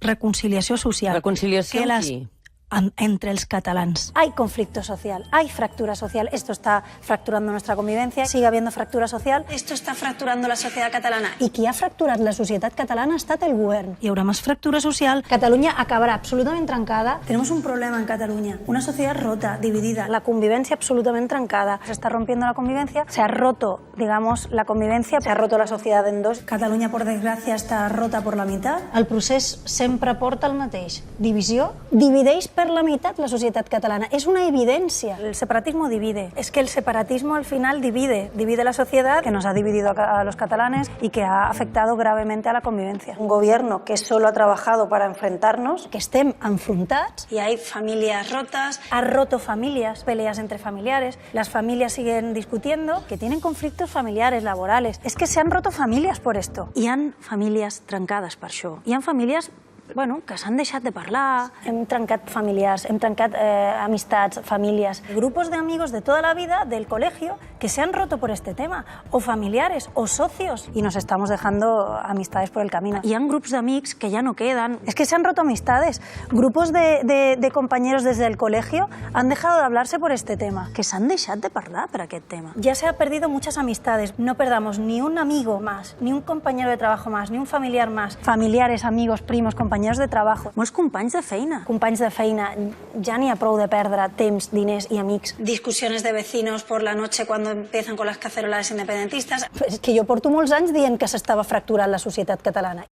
reconciliació social. Reconciliació amb qui? Entre els catalans. Hay conflicto social, hay fractura social. Esto está fracturando nuestra convivencia. Sigue habiendo fractura social. Esto está fracturando la sociedad catalana. I qui ha fracturat la societat catalana ha estat el govern. Hi haurà més fractura social. Catalunya acabarà absolutament trencada. Tenemos un problema en Cataluña, una sociedad rota, dividida. La convivencia absolutamente trancada. Se está rompiendo la convivencia. Se ha roto, digamos, la convivencia. Se ha roto la sociedad en dos. Cataluña, por desgracia, está rota por la mitad. El procés sempre porta el mateix. Divisió. Divideix per la meitat la societat catalana. És una evidència. El separatismo divide. Es que el separatismo al final divide la sociedad, que nos ha dividido a los catalanes y que ha afectado gravemente a la convivencia. Un gobierno que solo ha trabajado para enfrentarnos, que estem enfrontats. y hay familias rotas. Ha roto familias, peleas entre familiares. Las familias siguen discutiendo, que tienen conflictos familiares, laborales. Es que se han roto familias por esto. Hi han famílies trencades per això. Hi han famílies que s'han deixat de parlar. Hem trencat familiars, hem trencat amistats, famílies. Grupos de amigos de toda la vida, del colegio, que se han roto por este tema. O familiares, o socios. Y nos estamos dejando amistades por el camino. Hi ha grups d'amics que ja no quedan. Es que se han roto amistades. Grupos de compañeros desde el colegio han dejado de hablarse por este tema. Que s'han deixat de parlar per aquest tema. Ya se ha perdido muchas amistades. No perdamos ni un amigo más, ni un compañero de trabajo más, ni un familiar más. Familiares, amigos, primos, compañeros de trabajo. Molts companys de feina. Companys de feina. Ja n'hi ha prou de perdre temps, diners i amics. Discusiones de vecinos por la noche cuando empiezan con las cacerolas independentistas. És que jo porto molts anys dient que s'estava fracturant la societat catalana.